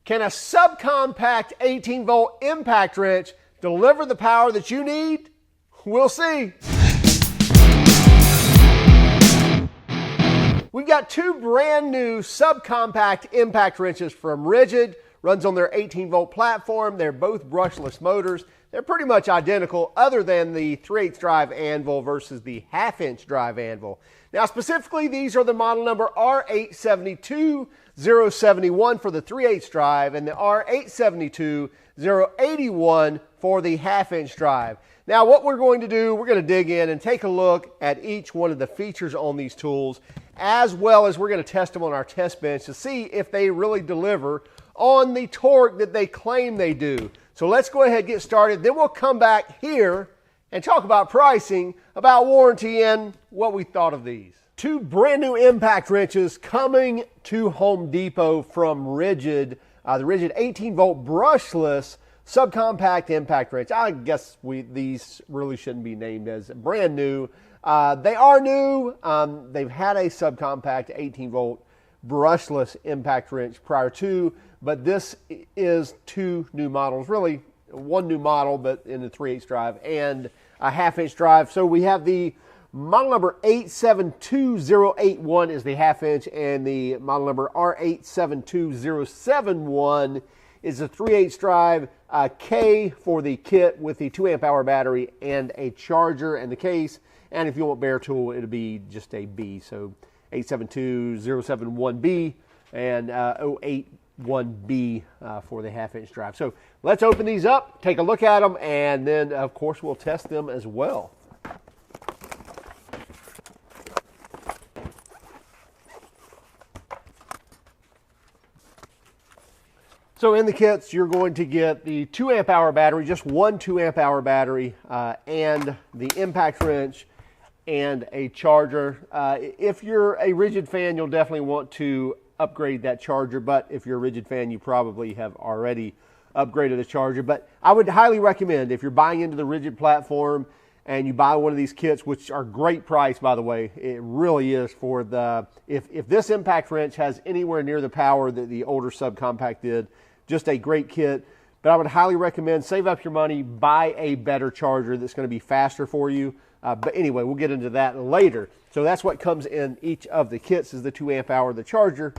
Can a subcompact 18-volt impact wrench deliver the power that you need? We'll see. We've got two brand new subcompact impact wrenches from RIDGID. Runs on their 18-volt platform. They're both brushless motors. They're pretty much identical other than the 3/8 drive anvil versus the 1/2-inch drive anvil. Now specifically, these are the model number R872071 for the 3/8 drive and the R872081 for the 1/2-inch drive. Now what we're going to do, we're going to dig in and take a look at each one of the features on these tools, as well as we're going to test them on our test bench to see if they really deliver on the torque that they claim they do. So let's go ahead and get started. Then we'll come back here and talk about pricing, about warranty, and what we thought of these. Two brand new impact wrenches coming to Home Depot from RIDGID, the RIDGID 18-volt brushless subcompact impact wrench. I guess these really shouldn't be named as brand new. They are new. They've had a subcompact 18-volt brushless impact wrench prior to, but this is two new models, really one new model, but in the 3/8 drive and a 1/2-inch drive. So we have the model number 872081 is the 1/2-inch, and the model number R872071 is a 3/8 drive. K for the kit with the 2 amp hour battery and a charger and the case. And if you want bare tool, it'll be just a B. So 872071B and 081B for the 1/2-inch drive. So let's open these up, take a look at them, and then of course we'll test them as well. So in the kits, you're going to get the 2 amp hour battery, just one 2 amp hour battery, and the impact wrench and a charger. If you're a RIDGID fan, you'll definitely want to upgrade that charger, but if you're a RIDGID fan, you probably have already upgraded the charger. But I would highly recommend, if you're buying into the RIDGID platform and you buy one of these kits, which are great price, by the way, it really is for the, if this impact wrench has anywhere near the power that the older subcompact did, just a great kit. But I would highly recommend, save up your money, buy a better charger that's going to be faster for you. But anyway, we'll get into that later. So that's what comes in each of the kits, is the 2 amp hour, the charger,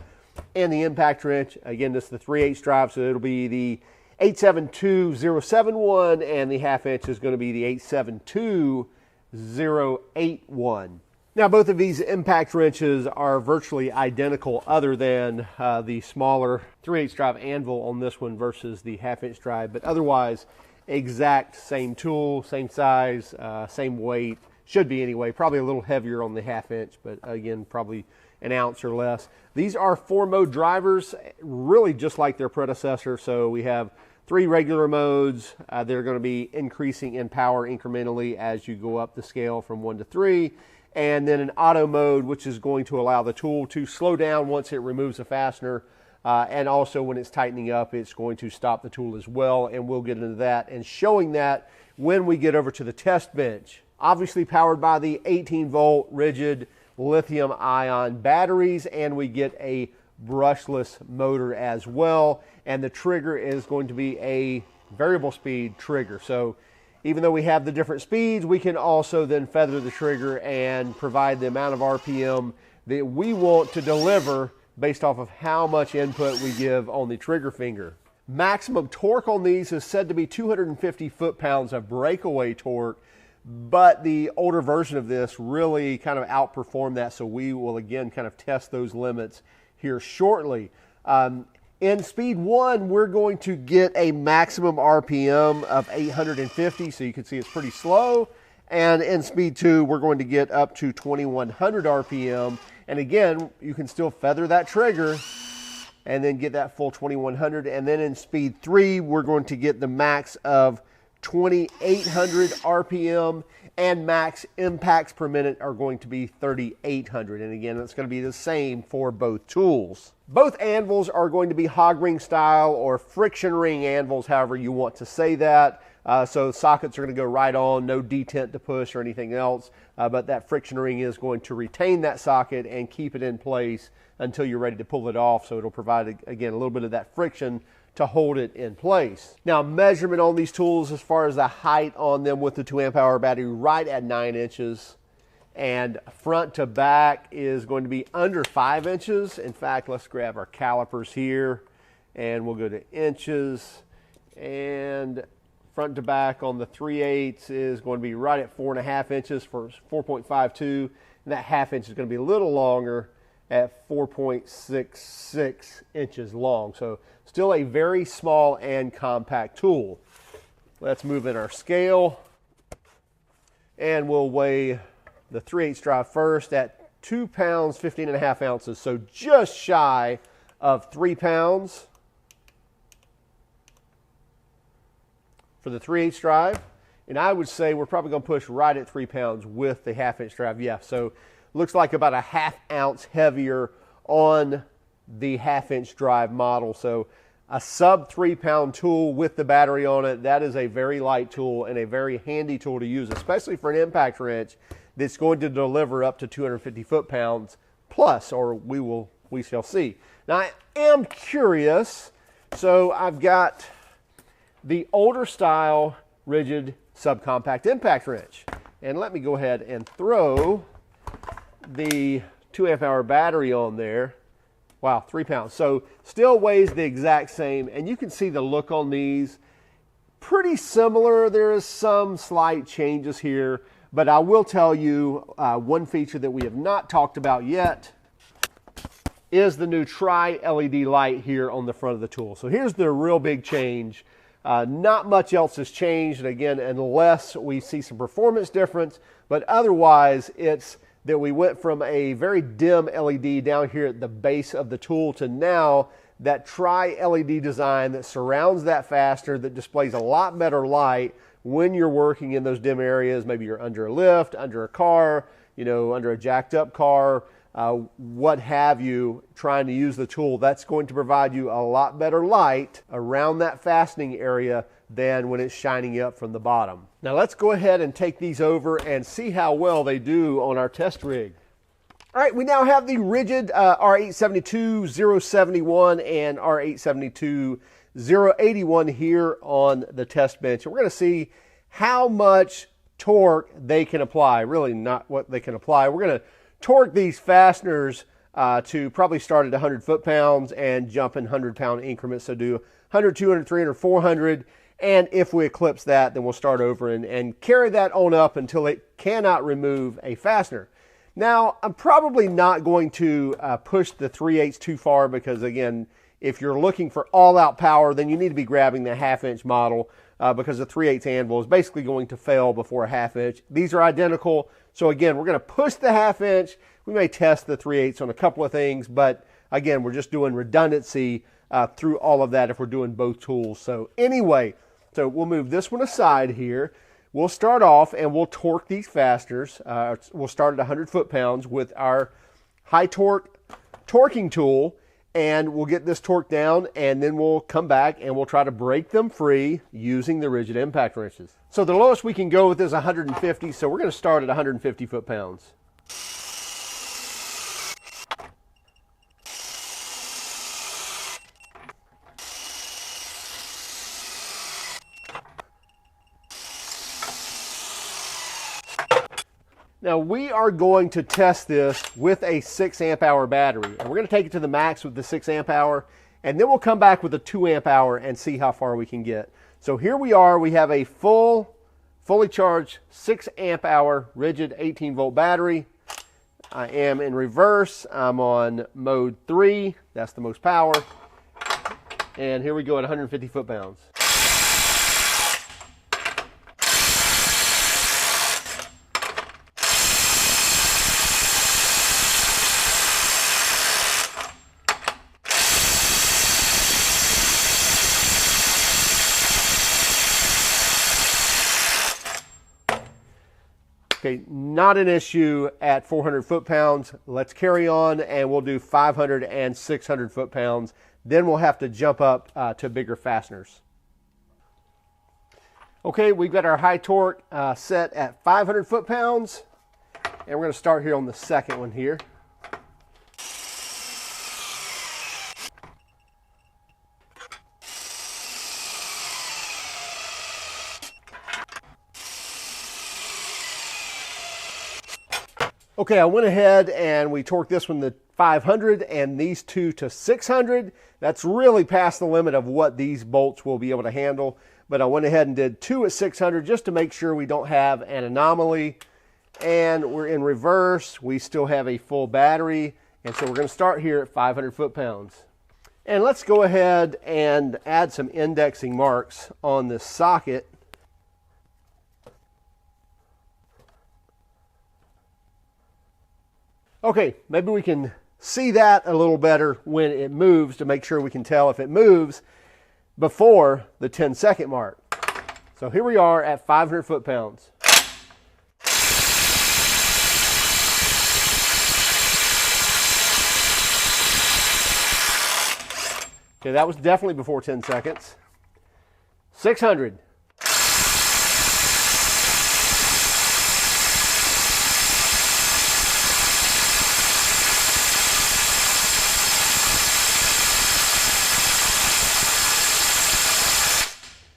and the impact wrench. Again, this is the 3/8 drive, so it'll be the 872071, and the 1/2-inch is going to be the 872081. Now, both of these impact wrenches are virtually identical, other than the smaller 3/8 drive anvil on this one versus the 1/2-inch drive, but otherwise exact same tool, same size, same weight, should be anyway, probably a little heavier on the 1/2-inch, but again, probably an ounce or less. These are 4-mode drivers, really just like their predecessor. So we have 3 regular modes. They're going to be increasing in power incrementally as you go up the scale from 1 to 3. And then an auto mode, which is going to allow the tool to slow down once it removes a fastener. And also when it's tightening up, it's going to stop the tool as well. And we'll get into that and showing that when we get over to the test bench. Obviously powered by the 18-volt RIDGID lithium-ion batteries, and we get a brushless motor as well. And the trigger is going to be a variable speed trigger. So even though we have the different speeds, we can also then feather the trigger and provide the amount of RPM that we want to deliver based off of how much input we give on the trigger finger. Maximum torque on these is said to be 250 foot-pounds of breakaway torque, but the older version of this really kind of outperformed that, so we will again kind of test those limits here shortly. In speed 1, we're going to get a maximum RPM of 850, so you can see it's pretty slow. And in speed 2, we're going to get up to 2100 RPM. And again, you can still feather that trigger and then get that full 2100. And then in speed 3, we're going to get the max of 2800 RPM, and max impacts per minute are going to be 3800. And again, it's going to be the same for both tools. Both anvils are going to be hog ring style or friction ring anvils, however you want to say that. So sockets are going to go right on, no detent to push or anything else, but that friction ring is going to retain that socket and keep it in place until you're ready to pull it off. So it'll provide, again, a little bit of that friction to hold it in place. Now, measurement on these tools as far as the height on them with the 2 amp hour battery, right at 9 inches. And front to back is going to be under 5 inches. In fact, let's grab our calipers here and we'll go to inches. And front to back on the 3/8 is going to be right at 4.5 inches for 4.52. And that ½ inch is going to be a little longer at 4.66 inches long. So still a very small and compact tool. Let's move in our scale and we'll weigh the 3/8 drive first at 2 pounds, 15.5 ounces. So just shy of 3 pounds for the 3/8 drive. And I would say we're probably going to push right at 3 pounds with the ½ inch drive. Yeah, so looks like about a ½ ounce heavier on the ½ inch drive model. So a sub 3 pound tool with the battery on it, that is a very light tool and a very handy tool to use, especially for an impact wrench that's going to deliver up to 250 foot-pounds plus, or we shall see. Now I am curious, so I've got the older style RIDGID SubCompact Impact Wrench. And let me go ahead and throw the 2 amp hour battery on there. Wow, 3 pounds. So still weighs the exact same, and you can see the look on these. Pretty similar. There is some slight changes here, but I will tell you one feature that we have not talked about yet is the new tri-LED light here on the front of the tool. So here's the real big change. Not much else has changed, and again, unless we see some performance difference, but otherwise it's that we went from a very dim LED down here at the base of the tool to now that tri-LED design that surrounds that fastener that displays a lot better light when you're working in those dim areas. Maybe you're under a lift, under a car, you know, under a jacked up car, what have you, trying to use the tool. That's going to provide you a lot better light around that fastening area than when it's shining up from the bottom. Now let's go ahead and take these over and see how well they do on our test rig. All right, we now have the RIDGID R872071 and R872081 here on the test bench. And we're going to see how much torque they can apply. Really not what they can apply. We're going to torque these fasteners to probably start at 100 foot-pounds and jump in 100-pound increments. So do 100, 200, 300, 400. And if we eclipse that, then we'll start over and carry that on up until it cannot remove a fastener. Now, I'm probably not going to push the 3/8 too far because, again, if you're looking for all-out power, then you need to be grabbing the ½ inch model because the 3/8 anvil is basically going to fail before a ½ inch. These are identical. So, again, we're going to push the ½ inch. We may test the 3/8 on a couple of things, but, again, we're just doing redundancy through all of that if we're doing both tools. So, anyway, so we'll move this one aside here. We'll start off and we'll torque these fasteners. We'll start at 100 foot-pounds with our high torque torquing tool, and we'll get this torque down, and then we'll come back and we'll try to break them free using the RIDGID impact wrenches. So the lowest we can go with is 150, so we're going to start at 150 foot-pounds. Now we are going to test this with a 6 amp hour battery, and we're going to take it to the max with the 6 amp hour, and then we'll come back with a 2 amp hour and see how far we can get. So here we are, we have a fully charged 6 amp hour RIDGID 18 volt battery. I am in reverse, I'm on mode 3, that's the most power, and here we go at 150 foot-pounds. Okay, not an issue at 400 foot-pounds. Let's carry on and we'll do 500 and 600 foot-pounds. Then we'll have to jump up to bigger fasteners. Okay, we've got our high torque set at 500 foot-pounds, and we're going to start here on the second one here. Okay, I went ahead and we torqued this one to 500 and these two to 600. That's really past the limit of what these bolts will be able to handle. But I went ahead and did two at 600 just to make sure we don't have an anomaly. And we're in reverse. We still have a full battery. And so we're going to start here at 500 foot-pounds. And let's go ahead and add some indexing marks on this socket. Okay, maybe we can see that a little better when it moves to make sure we can tell if it moves before the 10-second mark. So here we are at 500 foot-pounds. Okay, that was definitely before 10 seconds. 600.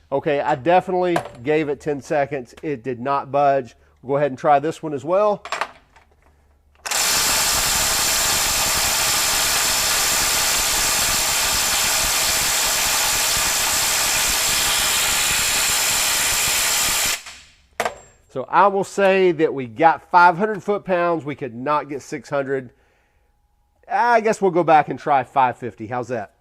Okay, I definitely gave it 10 seconds. It did not budge. We'll go ahead and try this one as well. So I will say that we got 500 foot-pounds. We could not get 600. I guess we'll go back and try 550. How's that?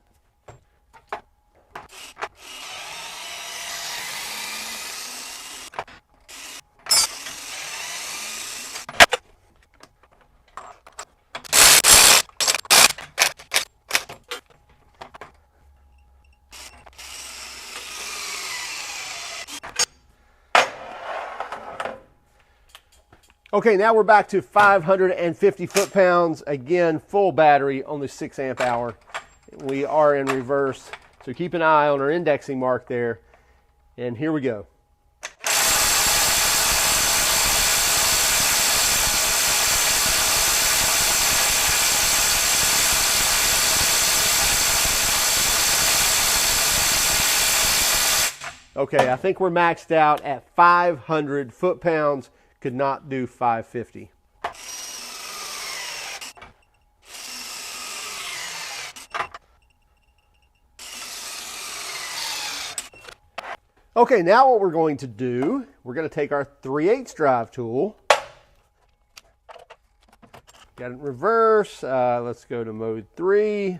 Okay, now we're back to 550 foot-pounds. Again, full battery, only 6 amp hour. We are in reverse, so keep an eye on our indexing mark there. And here we go. Okay, I think we're maxed out at 500 foot-pounds. Could not do 550. Okay, now what we're going to do, we're going to take our 3/8 drive tool. Got it in reverse. Let's go to mode 3.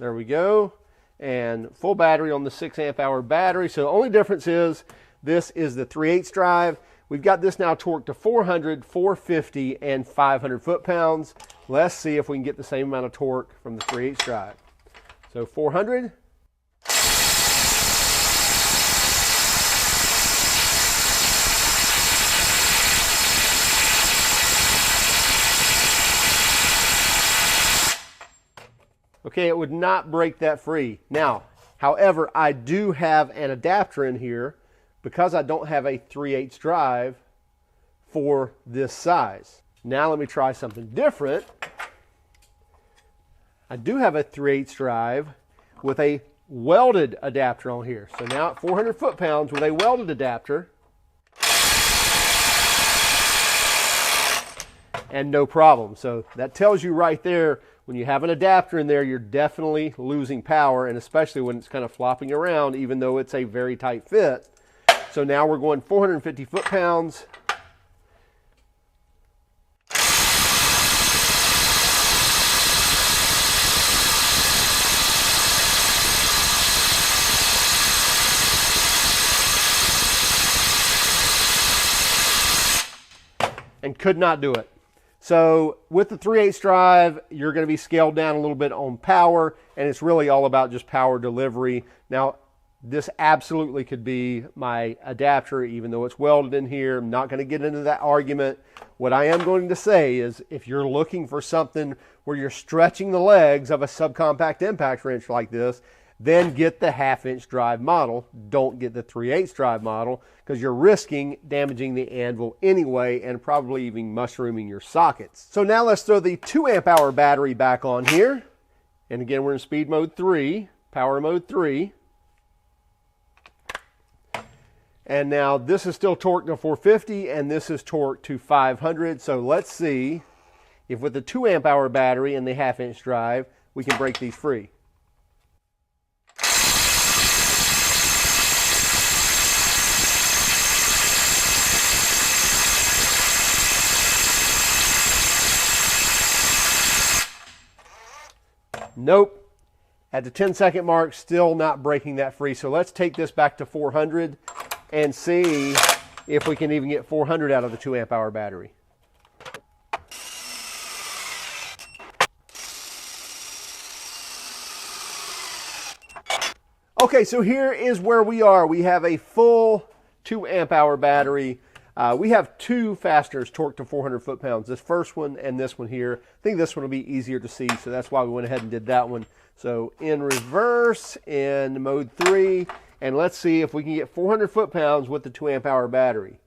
There we go. And full battery on the 6 amp hour battery. So the only difference is this is the 3/8 drive. We've got this now torqued to 400, 450, and 500 foot-pounds. Let's see if we can get the same amount of torque from the 3/8 drive. So 400. Okay, it would not break that free. Now, however, I do have an adapter in here because I don't have a 3/8 drive for this size. Now let me try something different. I do have a 3/8 drive with a welded adapter on here. So now at 400 foot-pounds with a welded adapter, and no problem. So that tells you right there, when you have an adapter in there, you're definitely losing power, and especially when it's kind of flopping around, even though it's a very tight fit. So now we're going 450 foot-pounds. And could not do it. So with the 3/8 drive, you're going to be scaled down a little bit on power, and it's really all about just power delivery. Now, this absolutely could be my adapter, even though it's welded in here. I'm not going to get into that argument. What I am going to say is, if you're looking for something where you're stretching the legs of a subcompact impact wrench like this, then get the 1/2-inch drive model. Don't get the 3/8 drive model because you're risking damaging the anvil anyway and probably even mushrooming your sockets. So now let's throw the 2 amp hour battery back on here. And again, we're in speed mode 3, power mode 3. And now this is still torqued to 450 and this is torqued to 500. So let's see if with the 2 amp hour battery and the 1/2-inch drive, we can break these free. Nope. At the 10-second mark, still not breaking that free. So let's take this back to 400 and see if we can even get 400 out of the 2 amp hour battery. Okay, so here is where we are. We have a full 2 amp hour battery. We have 2 fasteners torqued to 400 foot-pounds. This first one and this one here. I think this one will be easier to see, so that's why we went ahead and did that one. So in reverse, in mode 3, and let's see if we can get 400 foot-pounds with the 2 amp hour battery.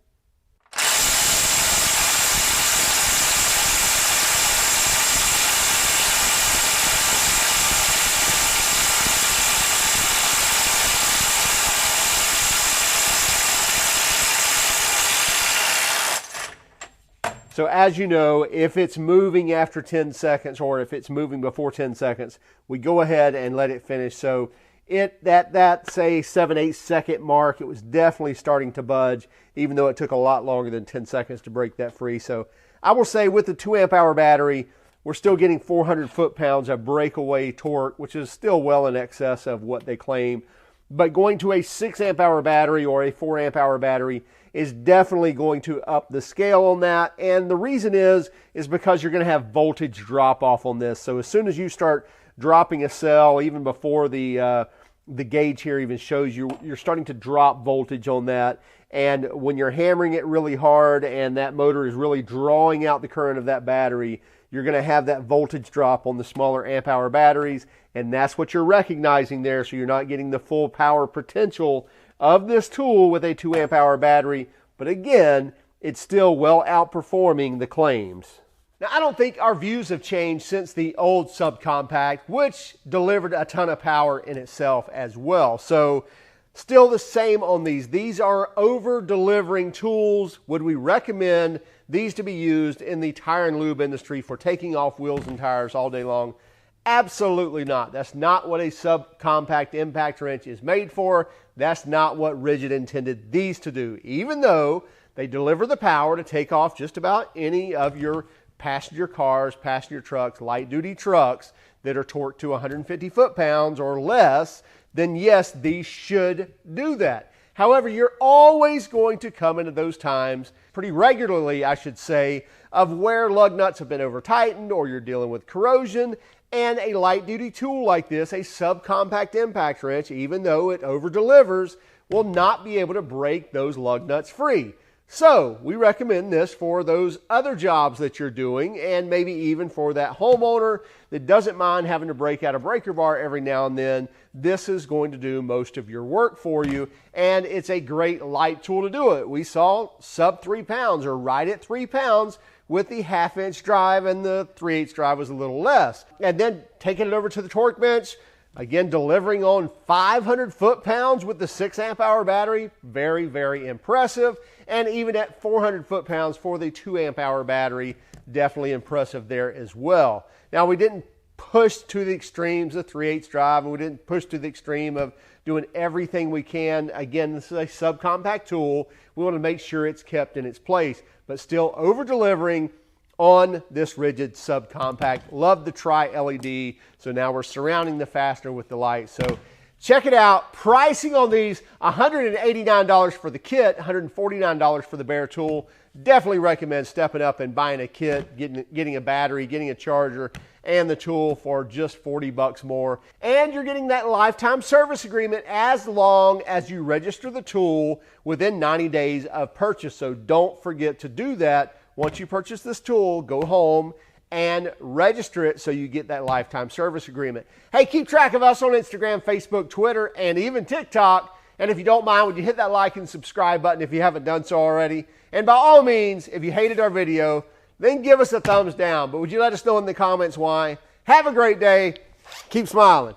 So as you know, if it's moving after 10 seconds or if it's moving before 10 seconds, we go ahead and let it finish. So that say 7/8 second mark, it was definitely starting to budge, even though it took a lot longer than 10 seconds to break that free. So I will say with the 2 amp hour battery, we're still getting 400 foot-pounds of breakaway torque, which is still well in excess of what they claim. But going to a 6 amp hour battery or a 4 amp hour battery is definitely going to up the scale on that. And the reason is because you're going to have voltage drop off on this. So as soon as you start dropping a cell, even before the gauge here even shows you, you're starting to drop voltage on that. And when you're hammering it really hard and that motor is really drawing out the current of that battery, you're going to have that voltage drop on the smaller amp hour batteries. And that's what you're recognizing there. So you're not getting the full power potential of this tool with a 2 amp hour battery. But again, it's still well outperforming the claims. Now, I don't think our views have changed since the old subcompact, which delivered a ton of power in itself as well. So still the same on these. These are over-delivering tools. Would we recommend these to be used in the tire and lube industry for taking off wheels and tires all day long? Absolutely not. That's not what a subcompact impact wrench is made for. That's not what RIDGID intended these to do, even though they deliver the power to take off just about any of your passenger cars, passenger trucks, light-duty trucks that are torqued to 150 foot-pounds or less. Then yes, these should do that. However, you're always going to come into those times, pretty regularly I should say, of where lug nuts have been over-tightened or you're dealing with corrosion. And a light-duty tool like this, a subcompact impact wrench, even though it over-delivers, will not be able to break those lug nuts free. So we recommend this for those other jobs that you're doing, and maybe even for that homeowner that doesn't mind having to break out a breaker bar every now and then. This is going to do most of your work for you, and it's a great light tool to do it. We saw sub 3 pounds or right at 3 pounds with the 1/2-inch drive, and the 3/8 drive was a little less. And then taking it over to the torque bench, again delivering on 500 foot-pounds with the 6 amp hour battery, very, very impressive. And even at 400 foot-pounds for the 2 amp hour battery, definitely impressive there as well. Now, we didn't push to the extremes of 3/8 drive, and we didn't push to the extreme of doing everything we can. Again, this is a subcompact tool. We want to make sure it's kept in its place, but still over-delivering on this RIDGID subcompact. Love the tri-LED. So now we're surrounding the fastener with the light. So check it out. Pricing on these, $189 for the kit, $149 for the bare tool. Definitely recommend stepping up and buying a kit, getting a battery, getting a charger, and the tool for just 40 bucks more. And you're getting that lifetime service agreement as long as you register the tool within 90 days of purchase. So don't forget to do that. Once you purchase this tool, go home and register it so you get that lifetime service agreement. Hey, keep track of us on Instagram, Facebook, Twitter, and even TikTok. And if you don't mind, would you hit that like and subscribe button if you haven't done so already? And by all means, if you hated our video, then give us a thumbs down. But would you let us know in the comments why? Have a great day. Keep smiling.